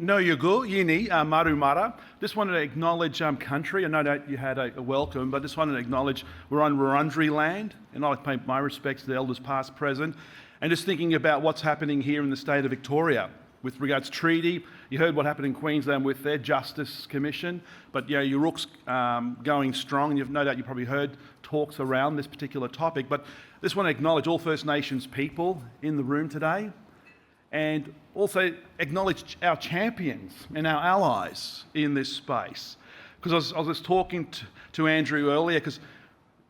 No Yugu, Yini, Marumara. Just wanted to acknowledge country. I know that you had a welcome, but just wanted to acknowledge we're on Wurundjeri land, and I'd like to pay my respects to the elders past, present, and just thinking about what's happening here in the state of Victoria with regards to treaty. You heard what happened in Queensland with their Justice Commission, but Yorrook's going strong. No doubt you probably heard talks around this particular topic, but I just want to acknowledge all First Nations people in the room today, and also acknowledge our champions and our allies in this space. Because I was talking to Andrew earlier, because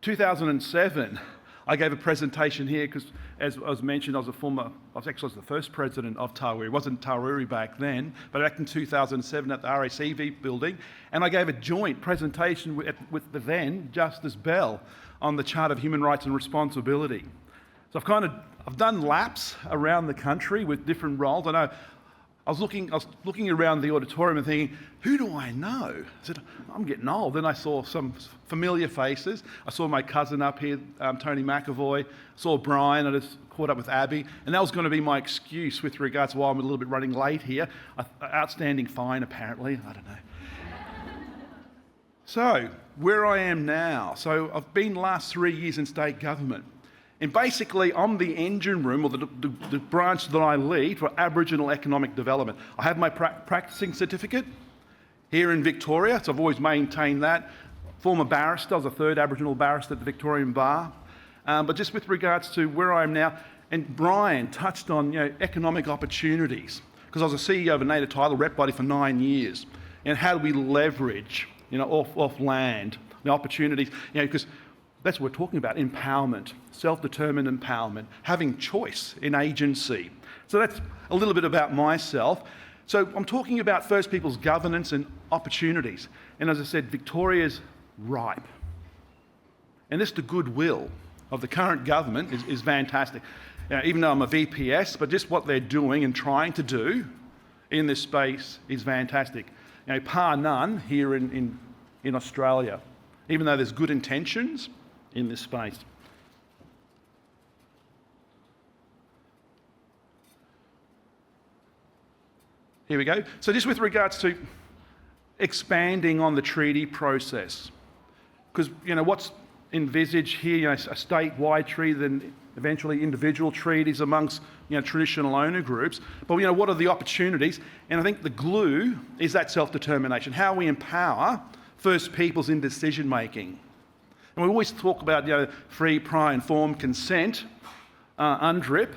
2007, I gave a presentation here because, as was mentioned, I was the first president of Tarwirri. It wasn't Tarwirri back then, but back in 2007 at the RACV building, and I gave a joint presentation with the then Justice Bell on the Charter of Human Rights and Responsibility. So I've done laps around the country with different roles. I know I was looking around the auditorium and thinking, who do I know? I said, I'm getting old. Then I saw some familiar faces. I saw my cousin up here, Tony McAvoy. I saw Brian. I just caught up with Abby. And that was going to be my excuse with regards to why I'm a little bit running late here. Outstanding fine, apparently. I don't know. So, where I am now. So, I've been the last 3 years in state government. And basically, I'm the engine room, or the branch that I lead for Aboriginal economic development. I have my practicing certificate here in Victoria, so I've always maintained that. Former barrister, I was a third Aboriginal barrister at the Victorian Bar. But just with regards to where I am now, and Brian touched on economic opportunities, because I was a CEO of a native title rep body for 9 years. And how do we leverage off land, the opportunities, because that's what we're talking about, empowerment, self-determined empowerment, having choice in agency. So that's a little bit about myself. So I'm talking about First Peoples governance and opportunities. And as I said, Victoria's ripe. And this, the goodwill of the current government is fantastic. Even though I'm a VPS, but just what they're doing and trying to do in this space is fantastic. Par none here in Australia, even though there's good intentions in this space. Here we go. So just with regards to expanding on the treaty process, because what's envisaged here, a statewide treaty, then eventually individual treaties amongst traditional owner groups. But what are the opportunities? And I think the glue is that self-determination, how we empower First Peoples in decision making. And we always talk about free, prior, informed consent, UNDRIP,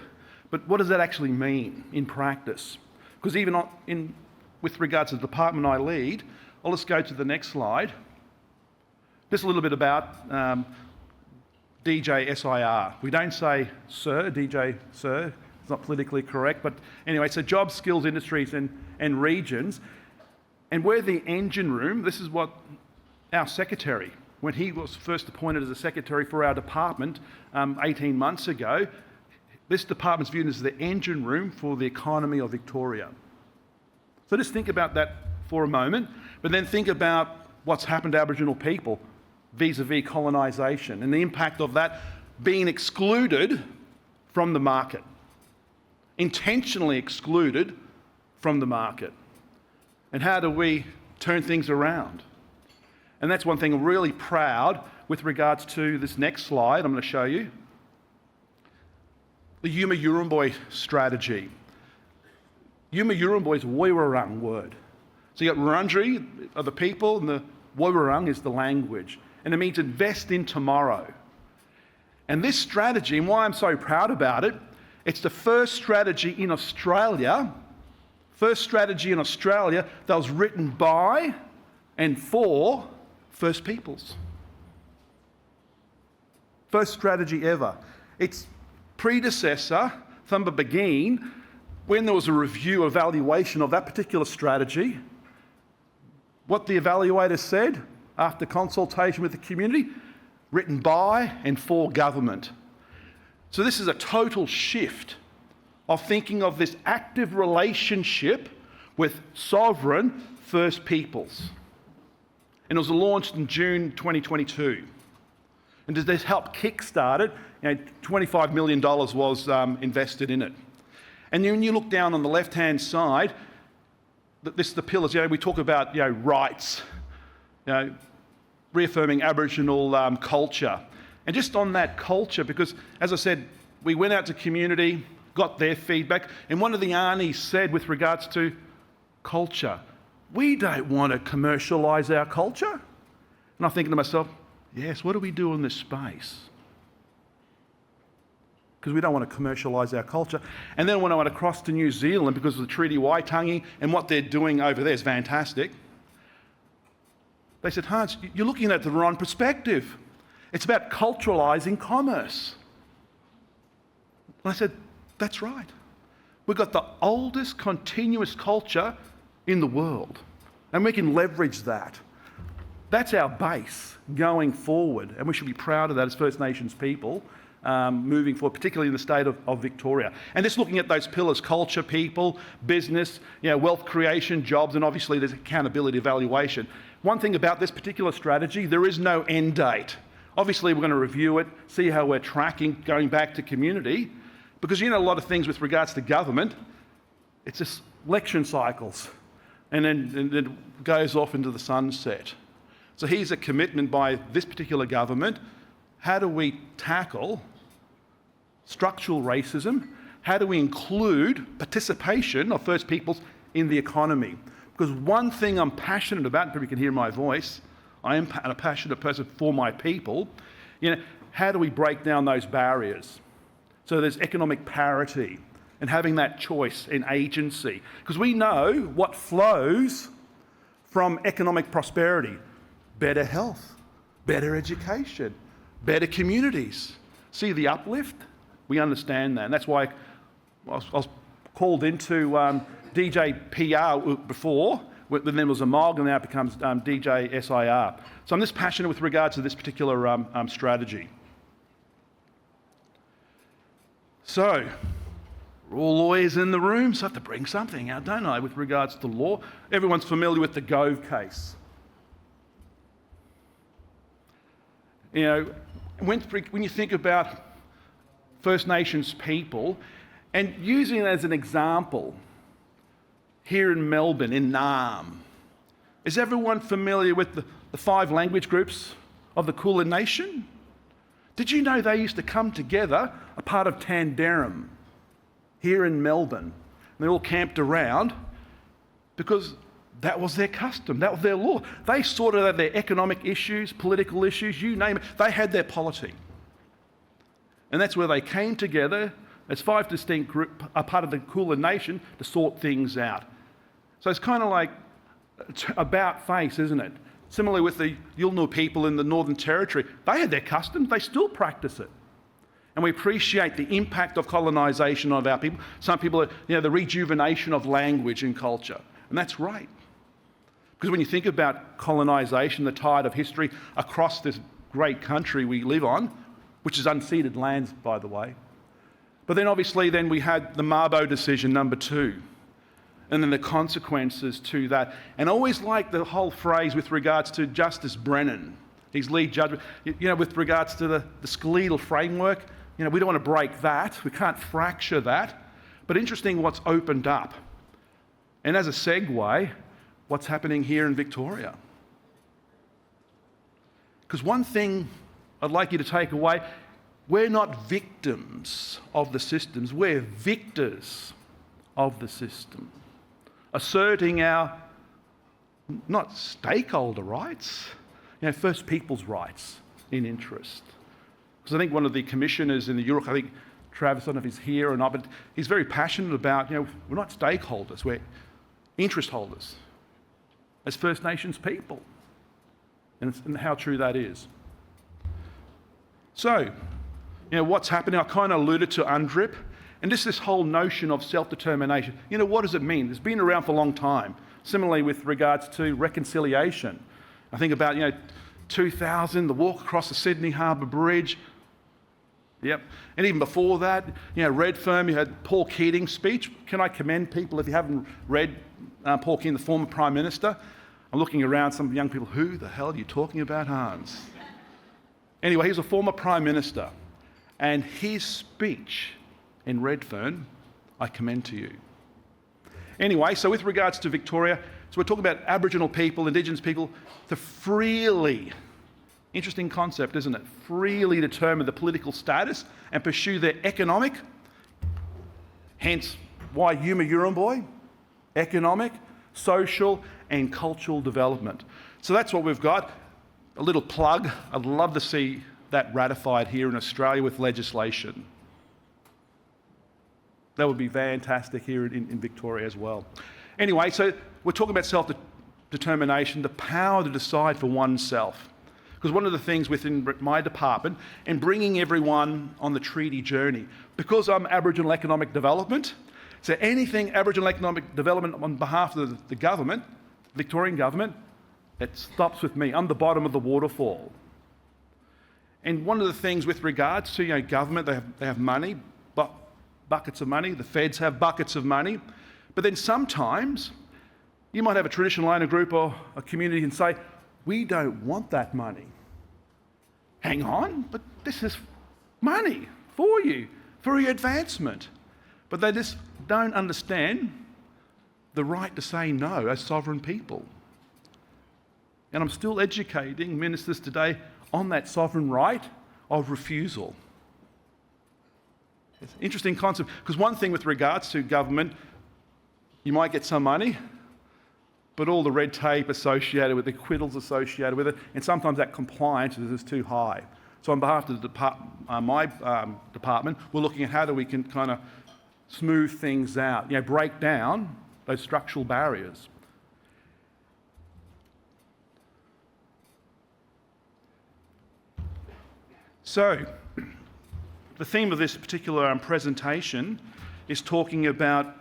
but what does that actually mean in practice? Because even with regards to the department I lead, I'll just go to the next slide. Just a little bit about DJ SIR. We don't say sir, DJ sir, it's not politically correct, but anyway, so jobs, skills, industries and regions. And we're the engine room. This is what our secretary, when he was first appointed as a secretary for our department 18 months ago, this department's viewed as the engine room for the economy of Victoria. So just think about that for a moment, but then think about what's happened to Aboriginal people vis-a-vis colonisation and the impact of that being excluded from the market, intentionally excluded from the market. And how do we turn things around? And that's one thing I'm really proud with regards to this next slide I'm going to show you. The Yuma Yurrumboi strategy. Yuma Yurrumboi is a Woiwurrung word. So you got Wurundjeri are the people, and the Woiwurrung is the language. And it means invest in tomorrow. And this strategy, and why I'm so proud about it, it's the first strategy in Australia, that was written by and for First Peoples. First strategy ever. Its predecessor, Thumba Begeen, when there was a review, evaluation of that particular strategy, what the evaluator said after consultation with the community, written by and for government. So this is a total shift of thinking of this active relationship with sovereign First Peoples. And it was launched in June 2022. And to help kickstart it, $25 million was invested in it. And then when you look down on the left-hand side, the pillars. We talk about rights, reaffirming Aboriginal culture, and just on that culture, because as I said, we went out to community, got their feedback, and one of the Arnies said with regards to culture, we don't want to commercialise our culture. And I'm thinking to myself, yes, what do we do in this space? Because we don't want to commercialise our culture. And then when I went across to New Zealand, because of the Treaty Waitangi and what they're doing over there is fantastic, they said, Hans, you're looking at the wrong perspective. It's about culturalising commerce. And I said, that's right. We've got the oldest continuous culture in the world, and we can leverage that. That's our base going forward, and we should be proud of that as First Nations people moving forward, particularly in the state of Victoria. And just looking at those pillars: culture, people, business, wealth creation, jobs, and obviously there's accountability, evaluation. One thing about this particular strategy, there is no end date. Obviously, we're going to review it, see how we're tracking, going back to community, because a lot of things with regards to government, it's just election cycles, and then it goes off into the sunset. So here's a commitment by this particular government. How do we tackle structural racism? How do we include participation of First Peoples in the economy? Because one thing I'm passionate about, and people can hear my voice, I am a passionate person for my people. How do we break down those barriers? So there's economic parity and having that choice and agency. Because we know what flows from economic prosperity: better health, better education, better communities. See the uplift? We understand that. And that's why I was called into DJ PR before, then there was Amalgam, now it becomes DJ SIR. So I'm just passionate with regards to this particular strategy. So, we're all lawyers in the room, so I have to bring something out, don't I, with regards to law. Everyone's familiar with the Gove case. When you think about First Nations people, and using it as an example, here in Melbourne, in Naarm, is everyone familiar with the 5 language groups of the Kulin Nation? Did you know they used to come together, a part of Tanderrum, here in Melbourne, and they all camped around because that was their custom, that was their law. They sorted out their economic issues, political issues, you name it. They had their polity. And that's where they came together as 5 distinct groups, a part of the Kulin Nation, to sort things out. So it's kind of like about face, isn't it? Similarly with the Yolngu people in the Northern Territory, they had their customs, they still practice it. And we appreciate the impact of colonisation of our people. Some people, the rejuvenation of language and culture. And that's right. Because when you think about colonisation, the tide of history across this great country we live on, which is unceded lands, by the way. But then obviously we had the Mabo decision, number 2. And then the consequences to that. And I always like the whole phrase with regards to Justice Brennan, his lead judgment, with regards to the skeletal framework. We don't want to break that. We can't fracture that. But interesting what's opened up. And as a segue, what's happening here in Victoria. Because one thing I'd like you to take away, we're not victims of the systems, we're victors of the system. Asserting our, not stakeholder rights, First Peoples' rights in interest. Because I think one of the commissioners in the Yorrook, I think Travis, I don't know if he's here or not, but he's very passionate about, we're not stakeholders, we're interest holders as First Nations people, and how true that is. So, what's happening? I kind of alluded to UNDRIP, and this whole notion of self-determination. What does it mean? It's been around for a long time. Similarly with regards to reconciliation. I think about, 2000, the walk across the Sydney Harbour Bridge. Yep. And even before that, Redfern, you had Paul Keating's speech. Can I commend people, if you haven't read Paul Keating, the former Prime Minister? I'm looking around, some young people, who the hell are you talking about, Hans? Anyway, he's a former Prime Minister. And his speech in Redfern, I commend to you. Anyway, so with regards to Victoria, so we're talking about Aboriginal people, Indigenous people, to freely, interesting concept, isn't it? Freely determine the political status and pursue their economic, hence why Yuma Yurumboy, economic, social and cultural development. So that's what we've got. A little plug. I'd love to see that ratified here in Australia with legislation. That would be fantastic here in Victoria as well. Anyway, so we're talking about self-determination, the power to decide for oneself. Because one of the things within my department, and bringing everyone on the treaty journey, because I'm Aboriginal Economic Development, so anything Aboriginal economic development on behalf of the government, Victorian government, it stops with me. I'm the bottom of the waterfall. And one of the things with regards to government, they have money, buckets of money. The feds have buckets of money. But then sometimes you might have a traditional owner group or a community and say, we don't want that money. Hang on, but this is money for you, for your advancement. But they just don't understand the right to say no as sovereign people. And I'm still educating ministers today on that sovereign right of refusal. It's an interesting concept, because one thing with regards to government, you might get some money, but all the red tape associated with it, the quiddles associated with it, and sometimes that compliance is too high. So on behalf of my department, we're looking at how we can kind of smooth things out, break down those structural barriers. So, the theme of this particular presentation is talking about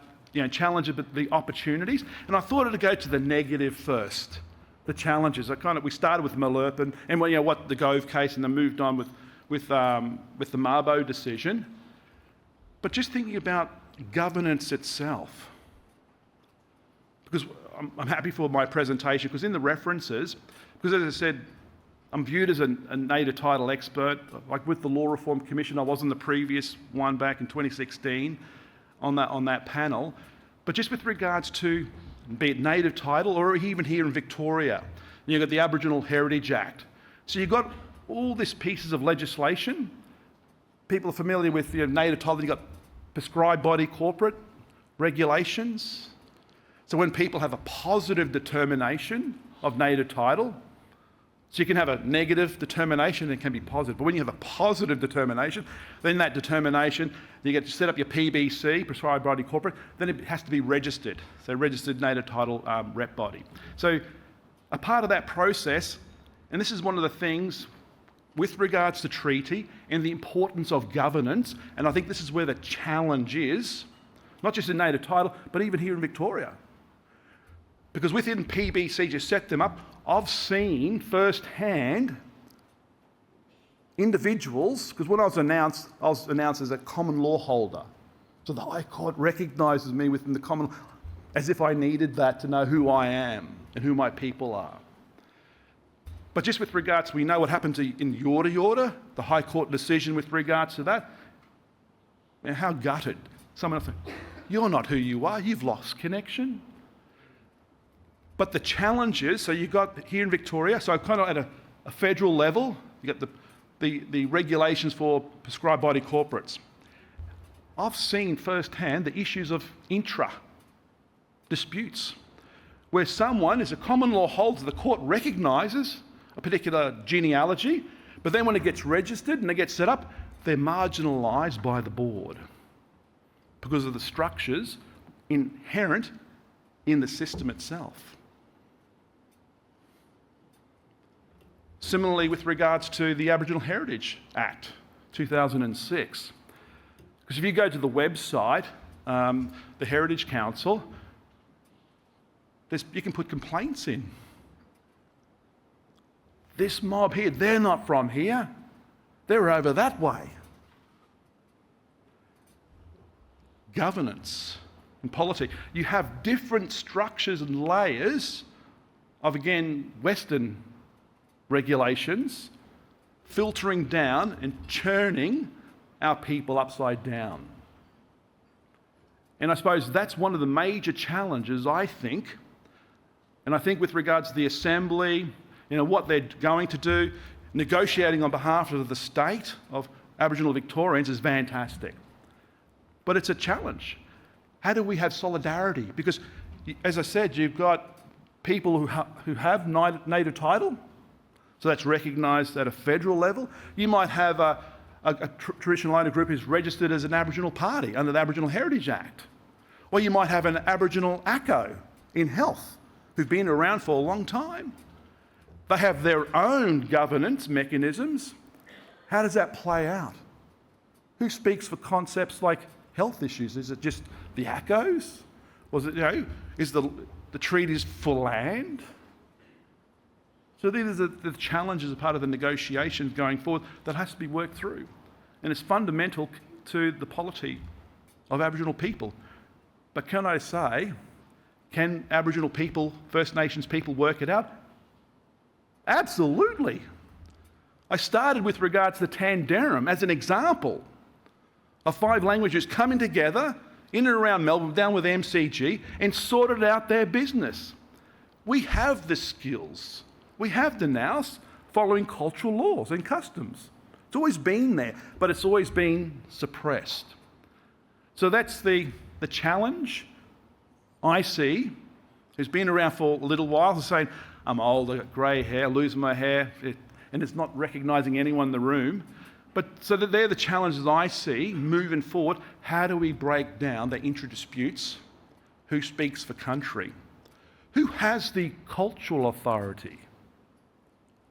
challenges, but the opportunities. And I thought it'd go to the negative first, the challenges. We started with Melbourne and what the Gove case, and then moved on with the Mabo decision. But just thinking about governance itself, because I'm happy for my presentation, because in the references, because as I said, I'm viewed as a native title expert. Like with the Law Reform Commission, I was in the previous one back in 2016 on that panel. But just with regards to, be it native title or even here in Victoria, you've got the Aboriginal Heritage Act. So you've got all these pieces of legislation. People are familiar with native title. You've got prescribed body corporate regulations. So when people have a positive determination of native title, so you can have a negative determination and it can be positive. But when you have a positive determination, then that determination, you get to set up your PBC, prescribed body corporate, then it has to be registered. So registered native title rep body. So a part of that process, and this is one of the things with regards to treaty and the importance of governance, and I think this is where the challenge is, not just in native title, but even here in Victoria. Because within PBC, you set them up, I've seen firsthand individuals, because when I was announced as a common law holder. So the High Court recognises me within the common law, as if I needed that to know who I am and who my people are. But just with regards, we know what happened in Yorrook, the High Court decision with regards to that. How gutted. Someone else said, you're not who you are, you've lost connection. But the challenges, so you've got here in Victoria, so kind of at a federal level, you've got the regulations for prescribed body corporates. I've seen firsthand the issues of intra disputes, where someone is a common law holder, the court recognises a particular genealogy, but then when it gets registered and it gets set up, they're marginalised by the board because of the structures inherent in the system itself. Similarly, with regards to the Aboriginal Heritage Act, 2006. Because if you go to the website, the Heritage Council, you can put complaints in. This mob here, they're not from here. They're over that way. Governance and politics. You have different structures and layers of, again, Western regulations filtering down and churning our people upside down. And I suppose that's one of the major challenges, I think. And I think with regards to the Assembly, what they're going to do, negotiating on behalf of the state of Aboriginal Victorians is fantastic. But it's a challenge. How do we have solidarity? Because, as I said, you've got people who have native title, so that's recognised at a federal level. You might have a traditional owner group who's registered as an Aboriginal party under the Aboriginal Heritage Act. Or you might have an Aboriginal ACO in health who've been around for a long time. They have their own governance mechanisms. How does that play out? Who speaks for concepts like health issues? Is it just the ACOs? Was it, is the treaties for land? So these are the challenges as part of the negotiations going forward that has to be worked through. And it's fundamental to the polity of Aboriginal people. But can I say, can Aboriginal people, First Nations people work it out? Absolutely. I started with regards to the Tandarum as an example of 5 languages coming together in and around Melbourne, down with MCG, and sorted out their business. We have the skills. We have the nous following cultural laws and customs. It's always been there, but it's always been suppressed. So that's the challenge I see, who's been around for a little while, who's saying, I'm old, I've got grey hair, losing my hair, and it's not recognising anyone in the room. But so that they're the challenges I see moving forward. How do we break down the intra-disputes? Who speaks for country? Who has the cultural authority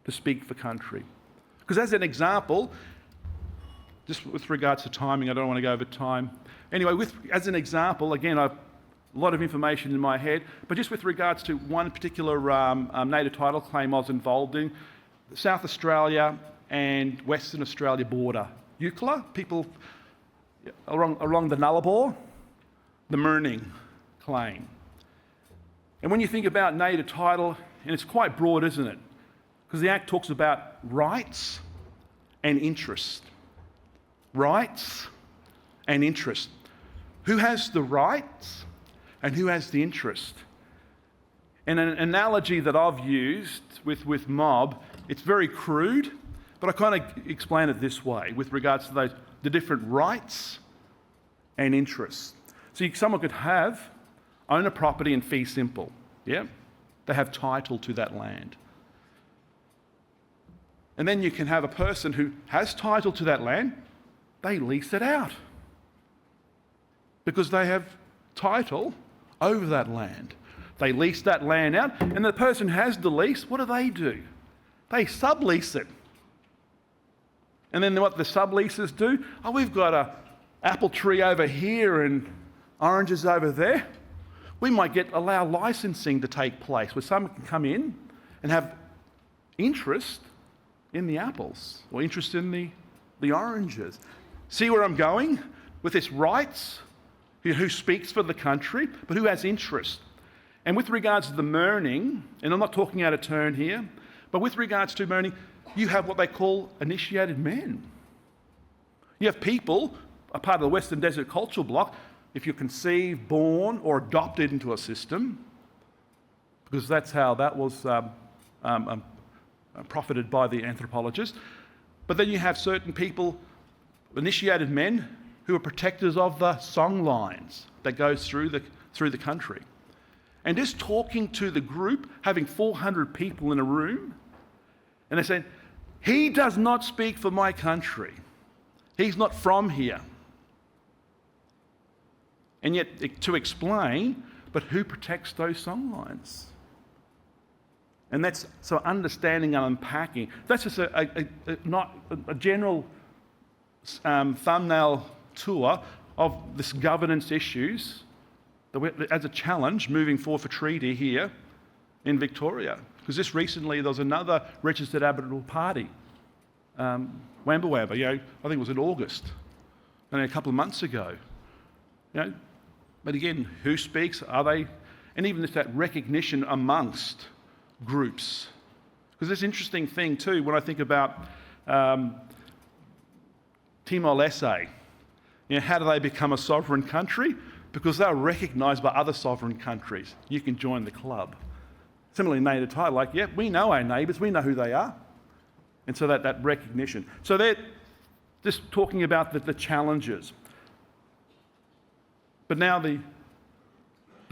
to speak for country? Because as an example, just with regards to timing, I don't want to go over time. Anyway, as an example, again, I've a lot of information in my head, but just with regards to one particular native title claim I was involved in, South Australia and Western Australia border. Eucla, people along the Nullarbor, the Murning claim. And when you think about native title, and it's quite broad, isn't it? Because the Act talks about rights and interest. Rights and interest. Who has the rights and who has the interest? And an analogy that I've used with mob, it's very crude, but I kind of explain it this way with regards to the different rights and interests. So someone could own a property in fee simple, yeah? They have title to that land. And then you can have a person who has title to that land, they lease it out because they have title over that land. They lease that land out, and the person who has the lease, what do? They sublease it. And then what the subleasers do, we've got an apple tree over here and oranges over there. We might allow licensing to take place where someone can come in and have interest in the apples or interest in the oranges. See where I'm going with this rights? Who speaks for the country, but who has interest? And with regards to the Murning, and I'm not talking out of turn here, but with regards to Murning, you have what they call initiated men. You have people, a part of the Western Desert Cultural Bloc, if you're conceived, born, or adopted into a system, because that's how that was profited by the anthropologists. But then you have certain people, initiated men, who are protectors of the song lines that goes through the country. And just talking to the group, having 400 people in a room, and they're saying, he does not speak for my country. He's not from here. And yet, to explain, but who protects those song lines? And that's so understanding and unpacking. That's just not a general thumbnail tour of this governance issues as a challenge moving forward for treaty here in Victoria. Because just recently there was another registered Aboriginal party, Wamba Wamba, I think it was in August, only a couple of months ago. But again, who speaks? Are they? And even just that recognition amongst groups. Because this interesting thing too, when I think about Timor-Leste, how do they become a sovereign country? because they're recognised by other sovereign countries. You can join the club. Similarly, native title, like, yeah, we know our neighbours, we know who they are. And so that recognition. So they're just talking about the challenges. But now the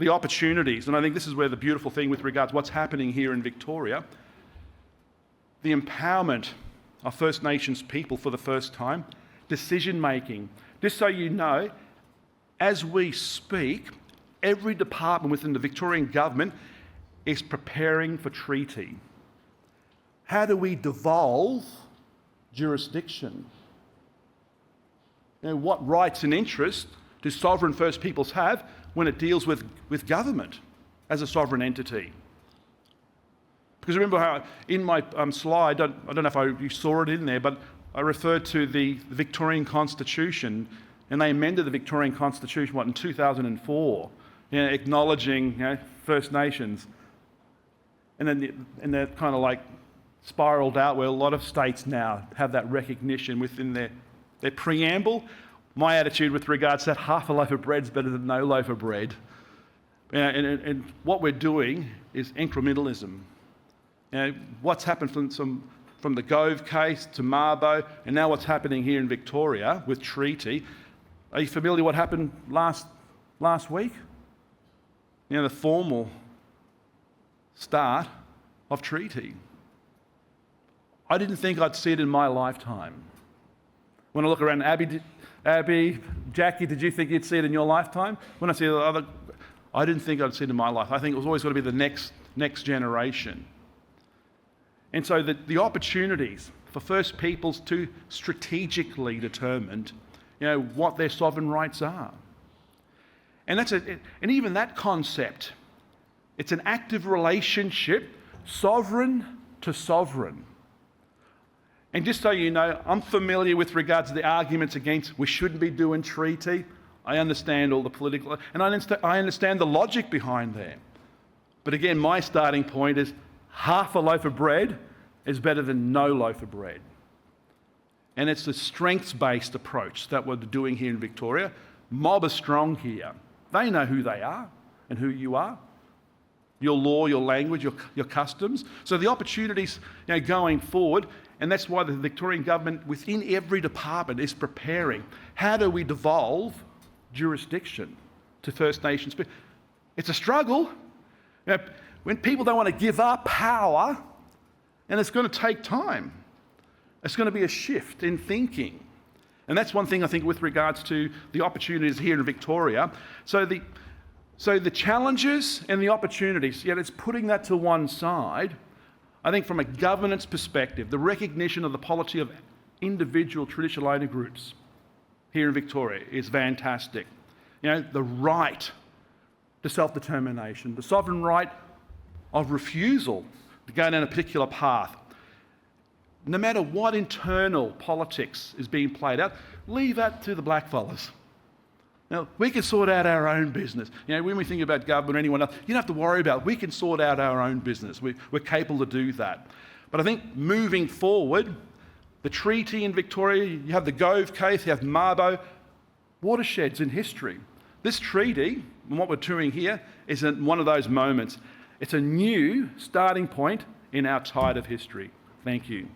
opportunities, and I think this is where the beautiful thing with regards to what's happening here in Victoria, the empowerment of First Nations people for the first time, decision making. Just so you know, as we speak, every department within the Victorian government is preparing for treaty. How do we devolve jurisdiction? You know, what rights and interests do sovereign First Peoples have when it deals with government as a sovereign entity? Because remember how in my slide, I don't know if you saw it in there, but I referred to the Victorian Constitution, and they amended the Victorian Constitution, in 2004, acknowledging First Nations. And then they're kind of like spiralled out where a lot of states now have that recognition within their preamble. My attitude with regards to that, half a loaf of bread is better than no loaf of bread. And what we're doing is incrementalism. What's happened from the Gove case to Mabo, and now what's happening here in Victoria with treaty. Are you familiar with what happened last week? The formal start of treaty. I didn't think I'd see it in my lifetime. When I look around, Abby, Jackie, did you think you'd see it in your lifetime? When I see the other, I didn't think I'd see it in my life. I think it was always going to be the next generation. And so the opportunities for First Peoples to strategically determine, what their sovereign rights are. And and even that concept, it's an active relationship, sovereign to sovereign. And just so you know, I'm familiar with regards to the arguments against we shouldn't be doing treaty. I understand all the political, and I understand the logic behind there. But again, my starting point is half a loaf of bread is better than no loaf of bread. And it's the strengths-based approach that we're doing here in Victoria. Mob are strong here. They know who they are and who you are. Your law, your language, your customs. So the opportunities going forward, and that's why the Victorian government within every department is preparing. How do we devolve jurisdiction to First Nations? It's a struggle. When people don't want to give up power, and it's going to take time. It's going to be a shift in thinking. And that's one thing I think with regards to the opportunities here in Victoria. So the challenges and the opportunities, yet it's putting that to one side. I think from a governance perspective, the recognition of the polity of individual traditional owner groups here in Victoria is fantastic. The right to self-determination, the sovereign right of refusal to go down a particular path. No matter what internal politics is being played out, leave that to the blackfellas. Now, we can sort out our own business. When we think about government or anyone else, you don't have to worry about it. We can sort out our own business. We're capable to do that. But I think moving forward, the treaty in Victoria, you have the Gove case, you have Mabo, watersheds in history. This treaty, and what we're doing here, is one of those moments. It's a new starting point in our tide of history. Thank you.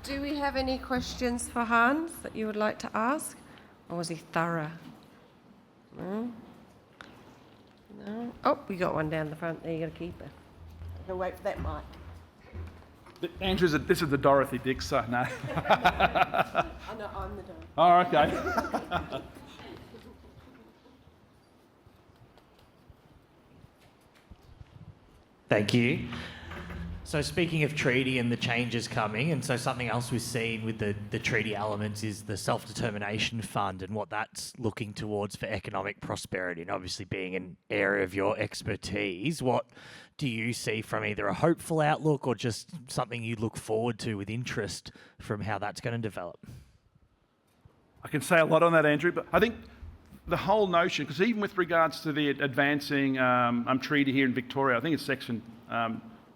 Do we have any questions for Hans that you would like to ask? Or was he thorough? No? No? Oh, we got one down the front there. You got to keep it. He'll wait for that mic. Andrew, this is the Dorothy Dixer. No. Oh, no, I'm the Dorothy. Oh, okay. Thank you. So speaking of treaty and the changes coming, and so something else we've seen with the treaty elements is the Self-Determination Fund and what that's looking towards for economic prosperity, and obviously being an area of your expertise, what do you see from either a hopeful outlook or just something you look forward to with interest from how that's going to develop? I can say a lot on that, Andrew, but I think the whole notion, because even with regards to the advancing treaty here in Victoria, I think it's section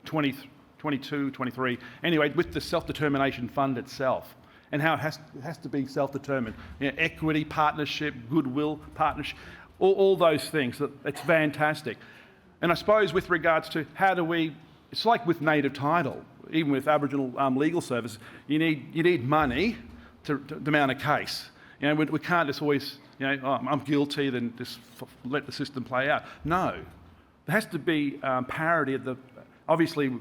23 22, 23. Anyway, with the self-determination fund itself and how it has to be self-determined. Equity, partnership, goodwill, partnership, all those things. It's fantastic. And I suppose with regards to how do we, it's like with native title, even with Aboriginal legal services, you need money to mount a case. We can't just always, oh, I'm guilty, then just let the system play out. No, there has to be parity at the. Obviously,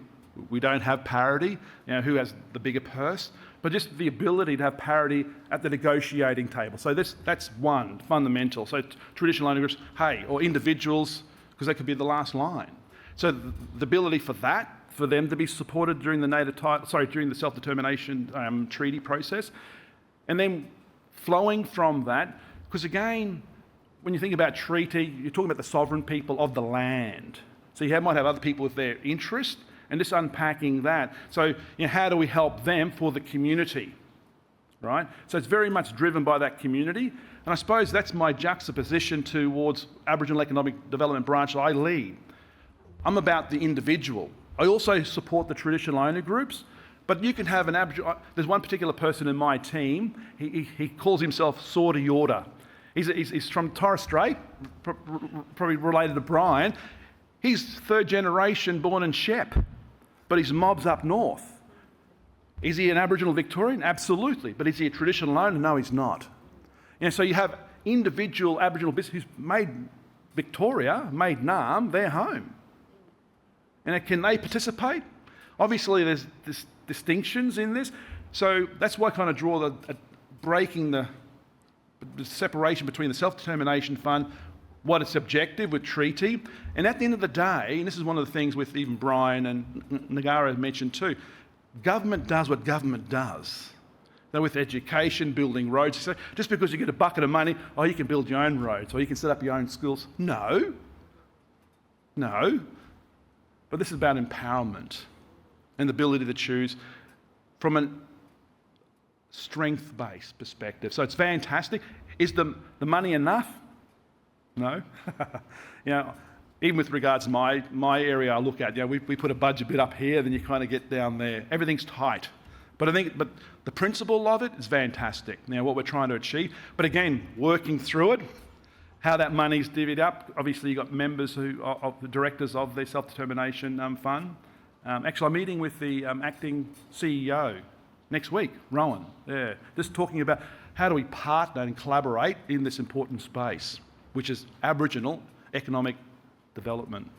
we don't have parity. Who has the bigger purse? But just the ability to have parity at the negotiating table. So that's one fundamental. So traditional owner groups, hey, or individuals, because that could be the last line. So the ability for them to be supported during the during the self-determination treaty process, and then flowing from that, because again, when you think about treaty, you're talking about the sovereign people of the land. So you might have other people with their interest, and just unpacking that. So how do we help them for the community, right? So it's very much driven by that community, and I suppose that's my juxtaposition towards Aboriginal Economic Development branch I lead. I'm about the individual. I also support the traditional owner groups, but you can have an Aboriginal. There's one particular person in my team. He calls himself Sorta Yorta. He's from Torres Strait, probably related to Brian. He's third generation born in Shep, but his mob's up north. Is he an Aboriginal Victorian? Absolutely. But is he a traditional owner? No, he's not. So you have individual Aboriginal business who's made Victoria, made Naarm their home. And can they participate? Obviously, there's distinctions in this. So that's why I kind of draw breaking the separation between the self-determination fund, what its objective with treaty, and at the end of the day, and this is one of the things with even Brian and Nagara mentioned too, government does what government does. Now with education, building roads, so just because you get a bucket of money, oh, you can build your own roads or you can set up your own schools. No. But this is about empowerment and the ability to choose from a strength-based perspective. So it's fantastic. Is the money enough? No. Even with regards to my area I look at, we put a budget bit up here, then you kind of get down there. Everything's tight. But the principle of it is fantastic. Now, what we're trying to achieve, but again, working through it, how that money's divvied up. Obviously, you've got members of the directors of the self-determination fund. Actually, I'm meeting with the acting CEO next week, Rowan. Yeah, just talking about how do we partner and collaborate in this important space, which is Aboriginal economic development.